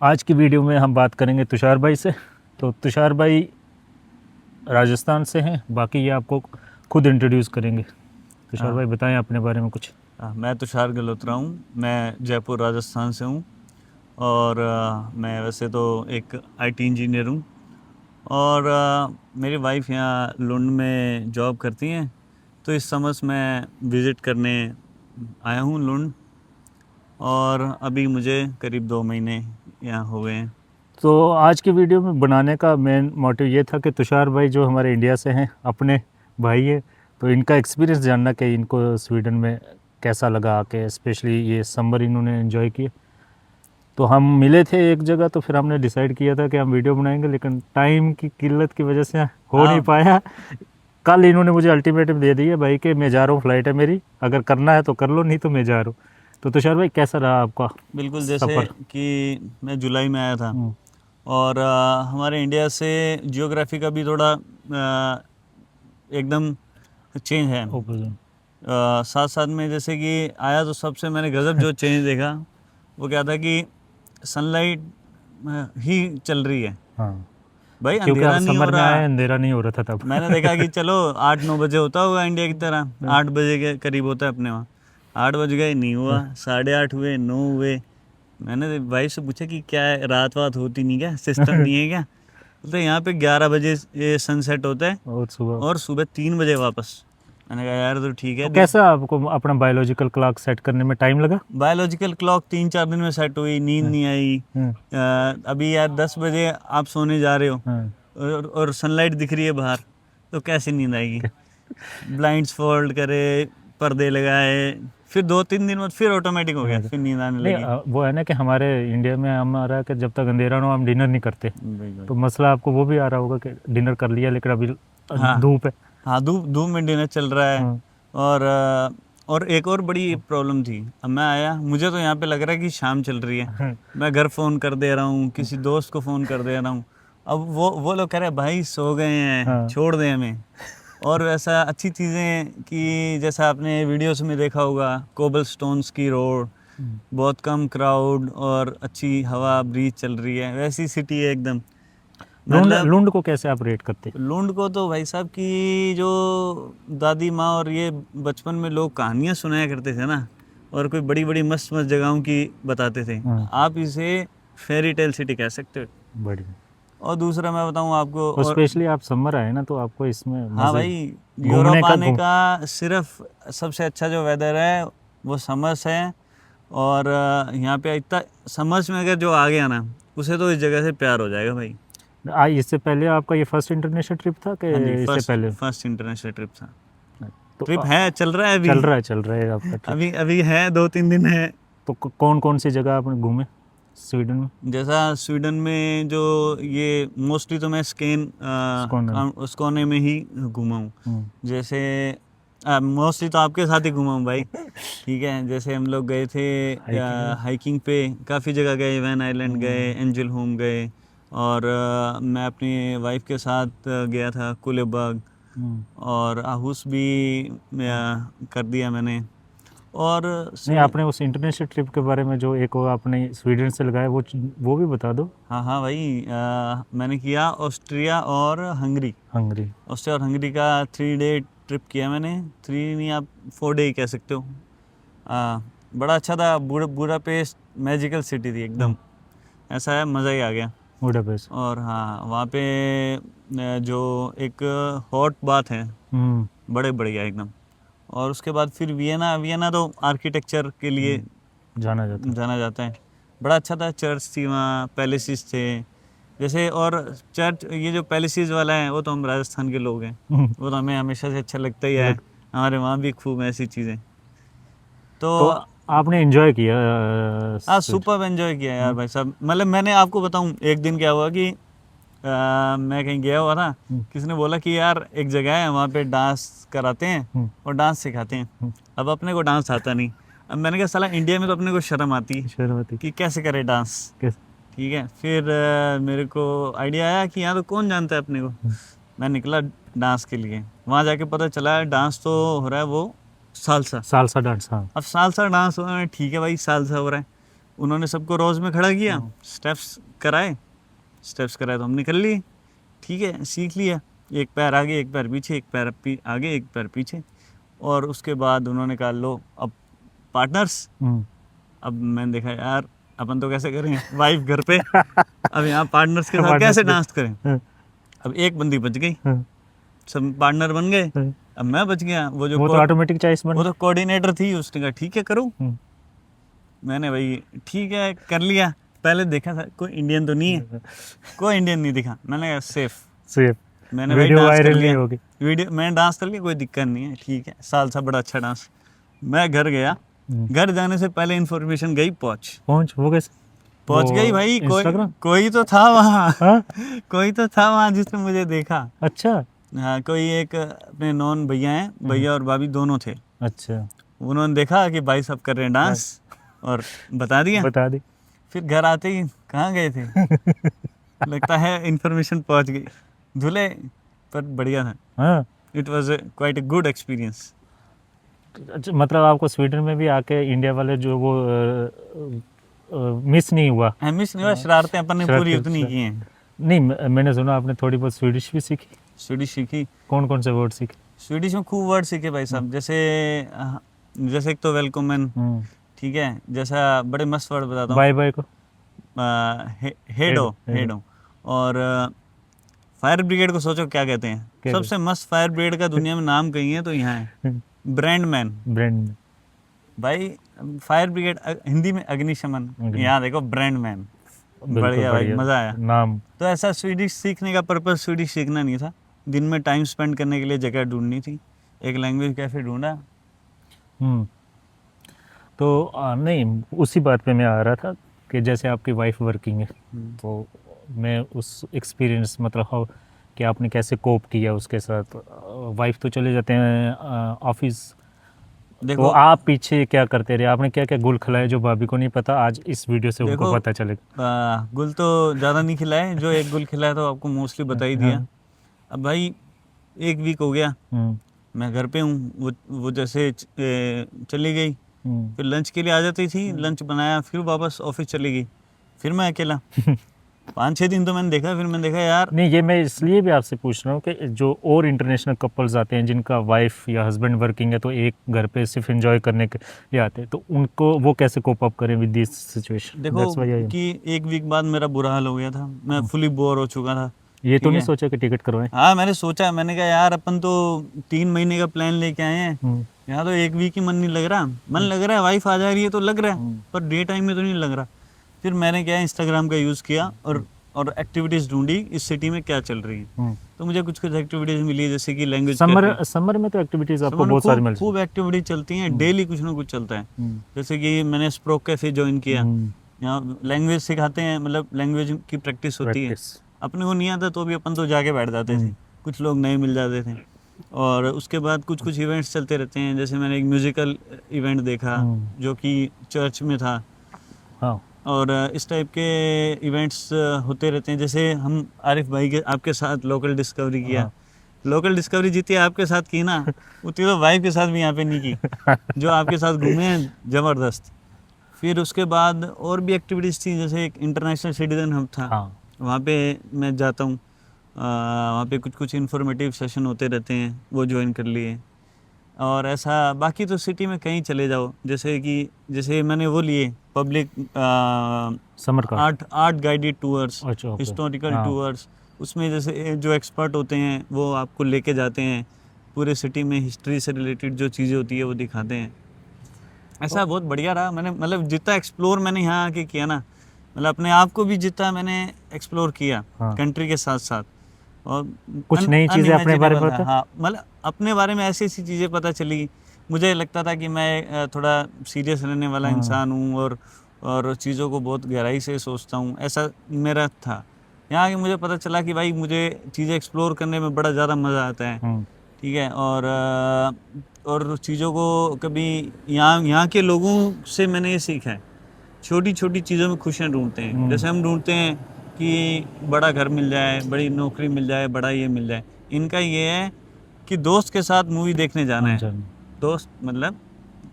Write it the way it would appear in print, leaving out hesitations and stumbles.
आज की वीडियो में हम बात करेंगे तुषार भाई से। तो तुषार भाई राजस्थान से हैं, बाकी ये आपको खुद इंट्रोड्यूस करेंगे। तुषार भाई बताएं अपने बारे में कुछ। मैं तुषार गल्होत्रा हूँ। मैं जयपुर राजस्थान से हूँ और मैं वैसे तो एक आईटी इंजीनियर हूँ और मेरी वाइफ यहाँ लुंड में जॉब करती हैं, तो इस समझ मैं विज़िट करने आया हूँ लुंड और अभी मुझे करीब 2 महीने यहाँ हो गए हैं। तो आज की वीडियो में बनाने का मेन मोटिव ये था कि तुषार भाई जो हमारे इंडिया से हैं, अपने भाई है, तो इनका एक्सपीरियंस जानना कि इनको स्वीडन में कैसा लगा आके, स्पेशली ये समर इन्होंने एंजॉय किया। तो हम मिले थे एक जगह, तो फिर हमने डिसाइड किया था कि हम वीडियो बनाएंगे, लेकिन टाइम की किल्लत की वजह से हो नहीं पाया। कल इन्होंने मुझे अल्टीमेटम दे दिया भाई कि मैं जा रहा हूँ, फ्लाइट है मेरी, अगर करना है तो कर लो, नहीं तो मैं जा रहा हूँ। तो तुषार भाई कैसा रहा आपका बिल्कुल, जैसे सफ़र? कि मैं जुलाई में आया था और हमारे इंडिया से जियोग्राफी का भी थोड़ा एकदम चेंज है। साथ साथ में जैसे कि आया तो सबसे मैंने गज़ब जो चेंज देखा वो क्या था कि सनलाइट ही चल रही है। हाँ, भाई क्योंकि अंधेरा आप नहीं हो समर में रहा। आए, अंधेरा नहीं हो रहा था तब। मैंने देखा कि चलो 8-9 बजे होता होगा इंडिया की तरह, 8 बजे के करीब होता है अपने वहाँ। 8 बज गए, नहीं हुआ, 8:30 हुए, 9 हुए। मैंने भाई से पूछा कि क्या है, रात वात होती नहीं क्या, सिस्टम नहीं है क्या? तो यहाँ पे 11 बजे ये सनसेट होता है और सुबह 3 बजे वापस। मैंने कहा यार तो ठीक है। तो कैसा आपको अपना बायोलॉजिकल क्लॉक सेट करने में टाइम लगा? बायोलॉजिकल क्लॉक 3-4 दिन में सेट हुई, नींद नहीं आई। अभी यार 10 बजे आप सोने जा रहे हो और सनलाइट दिख रही है बाहर, तो कैसे नींद आएगी? ब्लाइंड्स फोल्ड करे, पर्दे लगाए, फिर 2-3 दिन बाद फिर ऑटोमेटिक हो गया, फिर नींद आने नहीं, लगी। वो है ना कि हमारे इंडिया में हमारा कि जब तक अंधेरा ना हो हम डिनर नहीं करते। तो मसला आपको वो भी आ रहा होगा कि डिनर कर लिया लेकिन अभी धूप है। हाँ, धूप में डिनर चल रहा है। और एक और बड़ी प्रॉब्लम थी। अब मैं आया, मुझे तो यहाँ पे लग रहा है कि शाम चल रही है। मैं घर फ़ोन कर दे रहा हूँ, किसी दोस्त को फ़ोन कर दे रहा हूँ। अब वो लोग कह रहे हैं भाई सो गए हैं, छोड़ दें हमें। और वैसा अच्छी चीज़ें कि जैसा आपने वीडियोस में देखा होगा, कोबल स्टोन्स की रोड, बहुत कम क्राउड और अच्छी हवा, ब्रीज चल रही है, वैसी सिटी है एकदम। लुंड को कैसे आप रेट करते? लुंड को तो भाई साहब की जो दादी माँ और ये बचपन में लोग कहानियाँ सुनाया करते थे ना, और कोई बड़ी बड़ी मस्त मस्त जगहों की बताते थे, आप इसे फेरी टेल सिटी कह सकते हो। बढ़िया। और दूसरा मैं बताऊँ आपको, और और स्पेशली आप समर आए ना, तो आपको इसमें हाँ भाई, यूरोप आने का सिर्फ सबसे अच्छा जो वेदर है वो समर्स है। और यहाँ पे इतना समर्स में अगर जो आ गया ना, उसे तो इस जगह से प्यार हो जाएगा भाई। इससे पहले आपका ये फर्स्ट इंटरनेशनल ट्रिप था कि हाँ जी, इससे पहले? फर्स्ट इंटरनेशनल ट्रिप था। तो ट्रिप है, चल रहा है अभी। चल रहा है आपका ट्रिप। अभी है, 2-3 दिन है। तो कौन कौन सी जगह आपने घूमे स्वीडन में? जैसा स्वीडन में जो ये मोस्टली तो मैं स्कोने में ही घूमा हूँ। जैसे मोस्टली तो आपके साथ ही घूमा हूँ भाई। ठीक है, जैसे हम लोग गए थे हाइकिंग पे, काफ़ी जगह गए, वैन आइलैंड गए, एंजल होम गए, और मैं अपनी वाइफ के साथ गया था कुलेबाग, और आहूस भी कर दिया मैंने। और नहीं, आपने उस इंटरनेशनल ट्रिप के बारे में जो एक वो आपने स्वीडन से लगाया, वो भी बता दो। हाँ भाई, मैंने किया ऑस्ट्रिया और हंगरी। ऑस्ट्रिया और हंगरी का 3 डे ट्रिप किया मैंने। 3 नहीं, आप 4 डे ही कह सकते हो। बड़ा अच्छा था। बुडापेस्ट मैजिकल सिटी थी एकदम, ऐसा है, मज़ा ही आ गया बुडापेस्ट। और हाँ, वहाँ पे जो एक हॉट बाथ है, बड़े बढ़िया एकदम। और उसके बाद फिर वियना तो आर्किटेक्चर के लिए जाना जाता है। बड़ा अच्छा था, चर्च थी वहाँ, पैलेसेस थे जैसे। और चर्च, ये जो पैलेसेस वाला है, वो तो हम राजस्थान के लोग हैं, वो तो हमें हमेशा से अच्छा लगता ही है। हमारे वहाँ भी खूब ऐसी चीज़ें। तो आपने एंजॉय किया? हाँ, सुपर एंजॉय किया यार भाई साहब। मतलब मैंने आपको बताऊँ, एक दिन क्या हुआ कि मैं कहीं गया हुआ था, किसी ने बोला कि यार एक जगह है वहाँ पे डांस कराते हैं और डांस सिखाते हैं। अब अपने को डांस आता नहीं। अब मैंने कहा साला, इंडिया में तो अपने को शर्म आती है कि कैसे करे डांस। ठीक है, फिर मेरे को आइडिया आया कि यहाँ तो कौन जानता है अपने को। मैं निकला डांस के लिए, वहाँ जाके पता चला डांस तो हो रहा है वो सालसा डांस। हाँ, अब सालसा डांस हो रहा है, ठीक है भाई, सालसा हो रहा है। उन्होंने सबको रोज में खड़ा किया, स्टेप्स कराए तो हमने कर लिए, ठीक है, सीख लिया, एक पैर आगे एक पैर पीछे, एक पैर आगे एक पैर पीछे। और उसके बाद उन्होंने कहा लो अब पार्टनर्स। अब मैंने देखा यार अपन तो कैसे करें, वाइफ घर पे, अब यहाँ पार्टनर्स के साथ कैसे डांस करें। अब एक बंदी बच गई, सब पार्टनर बन गए, अब मैं बच गया। वो जो तो ऑटोमेटिक चॉइस बन, वो तो कोऑर्डिनेटर थी, उसने कहा ठीक है करो। मैंने भाई ठीक है कर लिया। पहले देखा था कोई इंडियन तो नहीं है, कोई इंडियन नहीं दिखा, मैंने कहा सेफ। मैंने भाई डांस कर लिया, वीडियो मैंने डांस कर लिया, कोई दिक्कत नहीं है, ठीक है, सालसा बड़ा अच्छा डांस। मैं घर गया, घर जाने से पहले इन्फॉर्मेशन गई पहुंच वो कैसे पहुंच गई भाई, कोई तो था वहाँ, कोई तो था वहाँ जिसने मुझे देखा। अच्छा, हाँ, कोई एक अपने नॉन भैया हैं, भैया और भाभी दोनों थे। अच्छा, उन्होंने देखा कि भाई सब कर रहे हैं डांस और बता दी। फिर घर आते ही कहाँ गए थे लगता है इन्फॉर्मेशन पहुंच गई, धुले, पर बढ़िया था। It was quite a good experience. अच्छा, मतलब आपको स्वीडन में भी आके इंडिया वाले जो वो मिस नहीं हुआ? मिस नहीं हुआ, शरारतें अपन ने पूरी उतनी की हैं। नहीं, मैंने सुना आपने थोड़ी बहुत स्वीडिश भी सीखी। स्वीडिश सीखी। कौन से वर्ड सीखे? स्वीडिश में खूब वर्ड सीखे भाई साहब, जैसे एक तो वेलकमन, ठीक है, जैसा बड़े मस्त वर्ड बताता हूँ, बाय को हेडो। और फायर ब्रिगेड को सोचो क्या कहते हैं, सबसे मस्त फायर ब्रिगेड का दुनिया में नाम कहीं है तो यहाँ है, ब्रांडमैन। भाई फायर ब्रिगेड हिंदी में अग्निशमन, यहाँ देखो ब्रांडमैन। बढ़िया भाई, मजा आया नाम। तो ऐसा स्वीडिश सीखने का पर्पस स्वीडिश सीखना नहीं था, दिन में टाइम स्पेंड करने के लिए जगह ढूंढनी थी, एक लैंग्वेज कैफे ढूंढा। तो नहीं, उसी बात पे मैं आ रहा था कि जैसे आपकी वाइफ वर्किंग है, तो मैं उस एक्सपीरियंस मतलब हाउ कि आपने कैसे कोप किया उसके साथ। वाइफ तो चले जाते हैं ऑफिस, देखो तो आप पीछे क्या करते रहे? आपने क्या क्या गुल खिलाए जो भाभी को नहीं पता, आज इस वीडियो से उनको पता चलेगा। गुल तो ज़्यादा नहीं खिलाए, जो एक गुल खिलाया तो आपको मोस्टली बता ही दिया। अब भाई 1 वीक हो गया, मैं घर पे हूँ, वो जैसे चली गई, फिर लंच के लिए आ जाती थी, लंच बनाया, फिर वापस ऑफिस चली गई, फिर मैं अकेला 5-6 दिन तो मैंने देखा। फिर मैंने देखा यार, नहीं, ये मैं इसलिए भी आपसे पूछ रहा हूँ कि जो और इंटरनेशनल कपल्स आते हैं जिनका वाइफ या हस्बैंड वर्किंग है, तो एक घर पे सिर्फ एंजॉय करने के लिए आते हैं, तो उनको वो कैसे कोप अप करें विद दिस सिचुएशन? देखो कि 1 वीक बाद मेरा बुरा हाल हो गया था, मैं फुली बोर हो चुका था। ये तो नहीं सोचा कि टिकट करवाएं? हाँ, मैंने सोचा, मैंने कहा यार अपन तो 3 महीने का प्लान लेके आए हैं, यहाँ तो 1 वीक ही मन नहीं लग रहा। मन लग रहा है, वाइफ आ जा रही है तो लग रहा है, पर डे टाइम में तो नहीं लग रहा। फिर मैंने क्या इंस्टाग्राम का यूज़ किया और एक्टिविटीज़ ढूंढी इस सिटी में क्या चल रही है। तो मुझे कुछ एक्टिविटीज़ मिली, जैसे कि लैंग्वेज समर में तो एक्टिविटीज़ आपको बहुत सारी मिलती हैं, खूब एक्टिविटीज चलती हैं, डेली कुछ ना कुछ चलता है। जैसे कि मैंने स्प्रोक कैफे ज्वाइन किया, यहाँ लैंग्वेज सिखाते हैं, मतलब लैंग्वेज की प्रैक्टिस होती है। अपने को नहीं आता तो भी अपन तो जाके बैठ जाते थे, कुछ लोग नए मिल जाते थे। और उसके बाद कुछ इवेंट्स चलते रहते हैं, जैसे मैंने एक म्यूजिकल इवेंट देखा जो कि चर्च में था। और इस टाइप के इवेंट्स होते रहते हैं। जैसे हम आरिफ भाई के आपके साथ लोकल डिस्कवरी किया, लोकल डिस्कवरी जितनी आपके साथ की ना उतनी तो वाइफ के साथ भी यहाँ पे नहीं की, जो आपके साथ घूमे हैं ज़बरदस्त। फिर उसके बाद और भी एक्टिविटीज़ थी, जैसे एक इंटरनेशनल सिटीजन हब था, वहाँ पे मैं जाता हूँ, वहाँ पे कुछ इन्फॉर्मेटिव सेशन होते रहते हैं, वो ज्वाइन कर लिए। और ऐसा बाकी तो सिटी में कहीं चले जाओ, जैसे मैंने वो लिए पब्लिक समर का art guided tours, historical tours. उसमें जैसे जो एक्सपर्ट होते हैं वो आपको लेके जाते हैं, पूरे सिटी में हिस्ट्री से रिलेटेड जो चीज़ें होती है वो दिखाते हैं। ऐसा बहुत बढ़िया रहा। मैंने मतलब जितना एक्सप्लोर मैंने यहाँ आके किया ना, मतलब अपने आप को भी जितना मैंने एक्सप्लोर किया कंट्री के साथ साथ, और कुछ नई चीज़ें अपने बारे में पता। हाँ, मतलब अपने बारे में ऐसी चीज़ें पता चली। मुझे लगता था कि मैं थोड़ा सीरियस रहने वाला इंसान हूँ और चीज़ों को बहुत गहराई से सोचता हूँ, ऐसा मेरा था। यहाँ आके मुझे पता चला कि भाई मुझे चीज़ें एक्सप्लोर करने में बड़ा ज़्यादा मज़ा आता है, ठीक है। और चीज़ों को कभी यहाँ के लोगों से मैंने ये सीखा है, छोटी छोटी चीज़ों में खुशियाँ ढूंढते हैं। जैसे हम ढूंढते हैं कि बड़ा घर मिल जाए, बड़ी नौकरी मिल जाए, बड़ा ये मिल जाए। इनका ये है कि दोस्त के साथ मूवी देखने जाना है, दोस्त मतलब